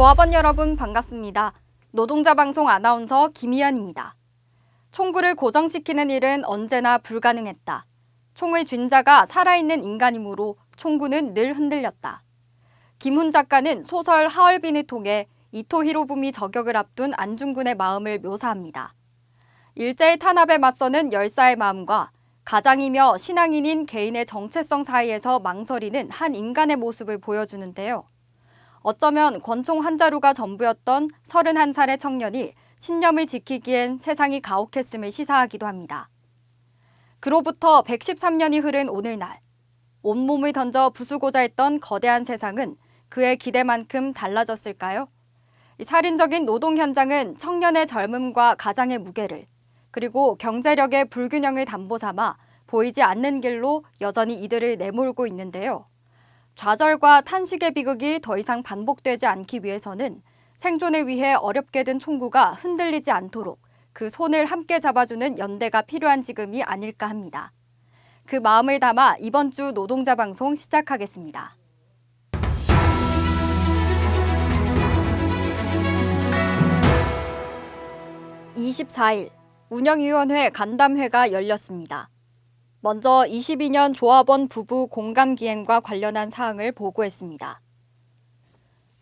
조합원 여러분 반갑습니다. 노동자 방송 아나운서 김희연입니다. 총구를 고정시키는 일은 언제나 불가능했다. 총을 쥔 자가 살아있는 인간이므로 총구는 늘 흔들렸다. 김훈 작가는 소설 하얼빈을 통해 이토 히로부미 저격을 앞둔 안중근의 마음을 묘사합니다. 일제의 탄압에 맞서는 열사의 마음과 가장이며 신앙인인 개인의 정체성 사이에서 망설이는 한 인간의 모습을 보여주는데요. 어쩌면 권총 한 자루가 전부였던 31살의 청년이 신념을 지키기엔 세상이 가혹했음을 시사하기도 합니다. 그로부터 113년이 흐른 오늘날, 온몸을 던져 부수고자 했던 거대한 세상은 그의 기대만큼 달라졌을까요? 살인적인 노동 현장은 청년의 젊음과 가장의 무게를, 그리고 경제력의 불균형을 담보 삼아 보이지 않는 길로 여전히 이들을 내몰고 있는데요. 좌절과 탄식의 비극이 더 이상 반복되지 않기 위해서는 생존을 위해 어렵게 든 총구가 흔들리지 않도록 그 손을 함께 잡아주는 연대가 필요한 지금이 아닐까 합니다. 그 마음을 담아 이번 주 노동자 방송 시작하겠습니다. (24일) 운영위원회 간담회가 열렸습니다. 먼저 22년 조합원 부부 공감기행과 관련한 사항을 보고했습니다.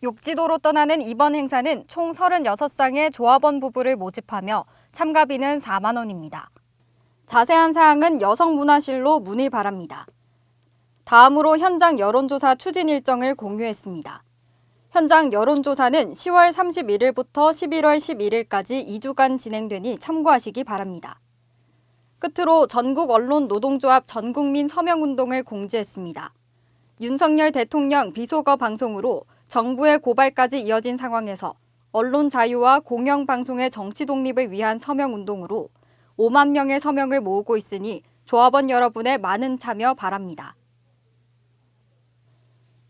욕지도로 떠나는 이번 행사는 총 36쌍의 조합원 부부를 모집하며 참가비는 4만 원입니다. 자세한 사항은 여성문화실로 문의 바랍니다. 다음으로 현장 여론조사 추진 일정을 공유했습니다. 현장 여론조사는 10월 31일부터 11월 11일까지 2주간 진행되니 참고하시기 바랍니다. 끝으로 전국 언론 노동조합 전국민 서명운동을 공지했습니다. 윤석열 대통령 비속어 방송으로 정부의 고발까지 이어진 상황에서 언론 자유와 공영방송의 정치 독립을 위한 서명운동으로 5만 명의 서명을 모으고 있으니 조합원 여러분의 많은 참여 바랍니다.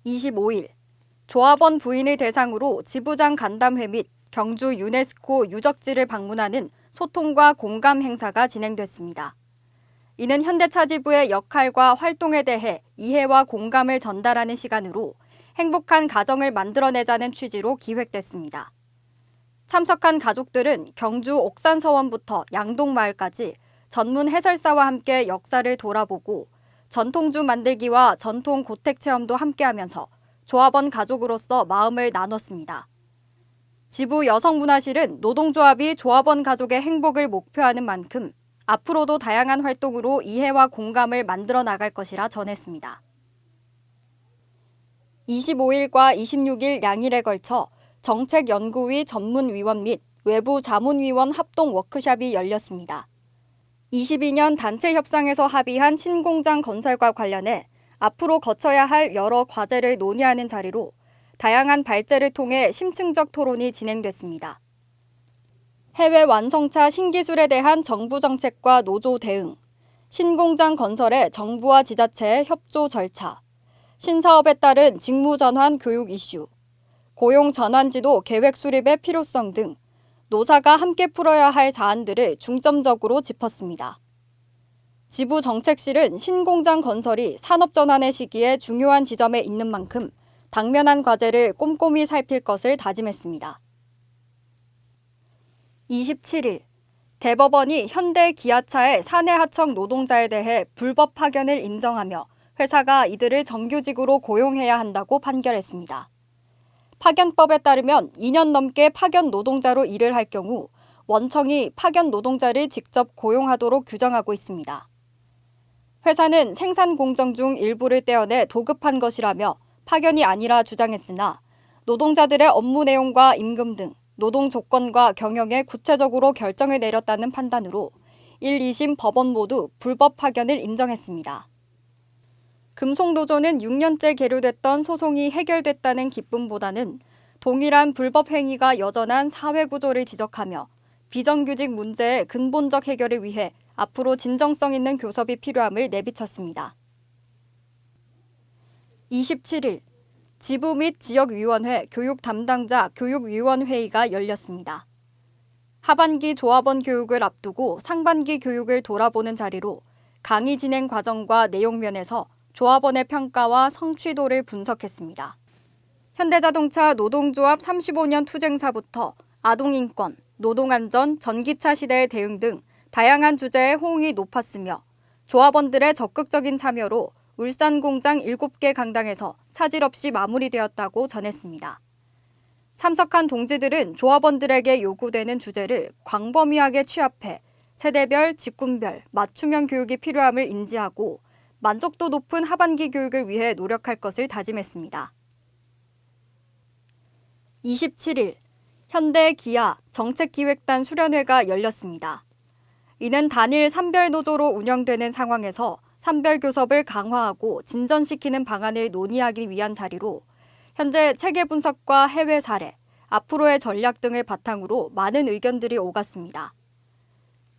25일, 조합원 부인을 대상으로 지부장 간담회 및 경주 유네스코 유적지를 방문하는 소통과 공감 행사가 진행됐습니다. 이는 현대차지부의 역할과 활동에 대해 이해와 공감을 전달하는 시간으로 행복한 가정을 만들어내자는 취지로 기획됐습니다. 참석한 가족들은 경주 옥산서원부터 양동마을까지 전문 해설사와 함께 역사를 돌아보고 전통주 만들기와 전통 고택 체험도 함께하면서 조합원 가족으로서 마음을 나눴습니다. 지부 여성문화실은 노동조합이 조합원 가족의 행복을 목표하는 만큼 앞으로도 다양한 활동으로 이해와 공감을 만들어 나갈 것이라 전했습니다. 25일과 26일 양일에 걸쳐 정책연구위 전문위원 및 외부 자문위원 합동 워크숍이 열렸습니다. 22년 단체 협상에서 합의한 신공장 건설과 관련해 앞으로 거쳐야 할 여러 과제를 논의하는 자리로 다양한 발제를 통해 심층적 토론이 진행됐습니다. 해외 완성차 신기술에 대한 정부 정책과 노조 대응, 신공장 건설의 정부와 지자체의 협조 절차, 신사업에 따른 직무 전환 교육 이슈, 고용 전환지도 계획 수립의 필요성 등 노사가 함께 풀어야 할 사안들을 중점적으로 짚었습니다. 지부 정책실은 신공장 건설이 산업 전환의 시기에 중요한 지점에 있는 만큼 당면한 과제를 꼼꼼히 살필 것을 다짐했습니다. 27일, 대법원이 현대 기아차의 사내 하청 노동자에 대해 불법 파견을 인정하며 회사가 이들을 정규직으로 고용해야 한다고 판결했습니다. 파견법에 따르면 2년 넘게 파견 노동자로 일을 할 경우 원청이 파견 노동자를 직접 고용하도록 규정하고 있습니다. 회사는 생산 공정 중 일부를 떼어내 도급한 것이라며 파견이 아니라 주장했으나 노동자들의 업무 내용과 임금 등 노동 조건과 경영에 구체적으로 결정을 내렸다는 판단으로 1, 2심 법원 모두 불법 파견을 인정했습니다. 금속노조는 6년째 계류됐던 소송이 해결됐다는 기쁨보다는 동일한 불법 행위가 여전한 사회 구조를 지적하며 비정규직 문제의 근본적 해결을 위해 앞으로 진정성 있는 교섭이 필요함을 내비쳤습니다. 27일, 지부 및 지역위원회 교육 담당자 교육위원회의가 열렸습니다. 하반기 조합원 교육을 앞두고 상반기 교육을 돌아보는 자리로 강의 진행 과정과 내용 면에서 조합원의 평가와 성취도를 분석했습니다. 현대자동차 노동조합 35년 투쟁사부터 아동인권, 노동안전, 전기차 시대의 대응 등 다양한 주제에 호응이 높았으며 조합원들의 적극적인 참여로 울산 공장 7개 강당에서 차질 없이 마무리되었다고 전했습니다. 참석한 동지들은 조합원들에게 요구되는 주제를 광범위하게 취합해 세대별, 직군별, 맞춤형 교육이 필요함을 인지하고 만족도 높은 하반기 교육을 위해 노력할 것을 다짐했습니다. 27일, 현대 기아 정책기획단 수련회가 열렸습니다. 이는 단일 산별노조로 운영되는 상황에서 산별교섭을 강화하고 진전시키는 방안을 논의하기 위한 자리로 현재 체계 분석과 해외 사례, 앞으로의 전략 등을 바탕으로 많은 의견들이 오갔습니다.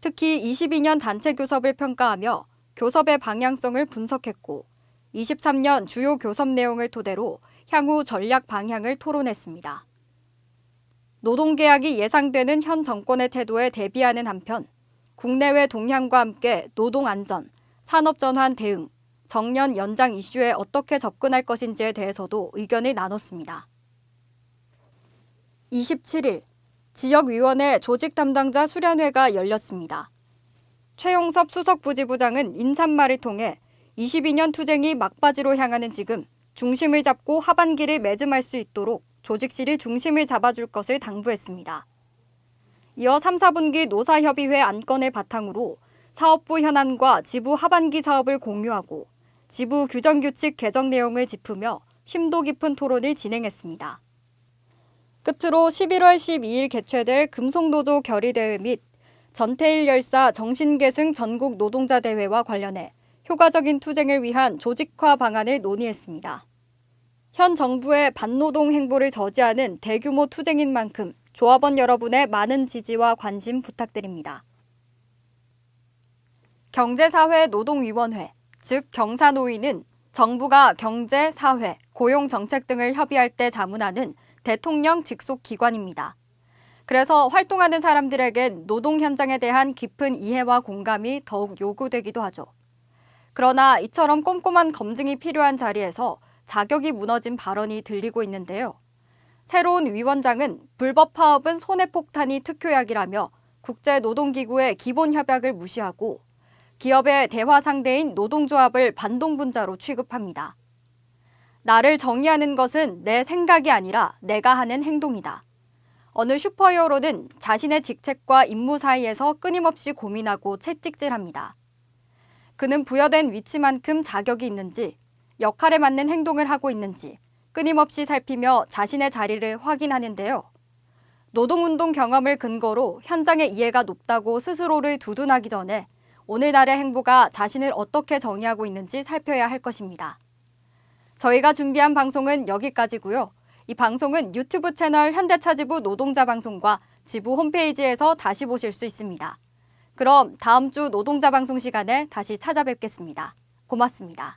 특히 22년 단체 교섭을 평가하며 교섭의 방향성을 분석했고 23년 주요 교섭 내용을 토대로 향후 전략 방향을 토론했습니다. 노동계약이 예상되는 현 정권의 태도에 대비하는 한편 국내외 동향과 함께 노동안전, 산업전환 대응, 정년 연장 이슈에 어떻게 접근할 것인지에 대해서도 의견을 나눴습니다. 27일, 지역위원회 조직 담당자 수련회가 열렸습니다. 최용섭 수석부지부장은 인사말을 통해 22년 투쟁이 막바지로 향하는 지금 중심을 잡고 하반기를 매짐할 수 있도록 조직실이 중심을 잡아줄 것을 당부했습니다. 이어 3, 4분기 노사협의회 안건을 바탕으로 사업부 현안과 지부 하반기 사업을 공유하고 지부 규정규칙 개정 내용을 짚으며 심도 깊은 토론을 진행했습니다. 끝으로 11월 12일 개최될 금속노조 결의대회 및 전태일 열사 정신계승 전국 노동자 대회와 관련해 효과적인 투쟁을 위한 조직화 방안을 논의했습니다. 현 정부의 반노동 행보를 저지하는 대규모 투쟁인 만큼 조합원 여러분의 많은 지지와 관심 부탁드립니다. 경제사회노동위원회, 즉 경사노위는 정부가 경제, 사회, 고용 정책 등을 협의할 때 자문하는 대통령 직속 기관입니다. 그래서 활동하는 사람들에겐 노동 현장에 대한 깊은 이해와 공감이 더욱 요구되기도 하죠. 그러나 이처럼 꼼꼼한 검증이 필요한 자리에서 자격이 무너진 발언이 들리고 있는데요. 새로운 위원장은 불법 파업은 손해폭탄이 특효약이라며 국제노동기구의 기본협약을 무시하고 기업의 대화 상대인 노동조합을 반동분자로 취급합니다. 나를 정의하는 것은 내 생각이 아니라 내가 하는 행동이다. 어느 슈퍼히어로는 자신의 직책과 임무 사이에서 끊임없이 고민하고 채찍질합니다. 그는 부여된 위치만큼 자격이 있는지, 역할에 맞는 행동을 하고 있는지 끊임없이 살피며 자신의 자리를 확인하는데요. 노동운동 경험을 근거로 현장의 이해가 높다고 스스로를 두둔하기 전에 오늘날의 행보가 자신을 어떻게 정의하고 있는지 살펴야 할 것입니다. 저희가 준비한 방송은 여기까지고요. 이 방송은 유튜브 채널 현대차지부 노동자 방송과 지부 홈페이지에서 다시 보실 수 있습니다. 그럼 다음 주 노동자 방송 시간에 다시 찾아뵙겠습니다. 고맙습니다.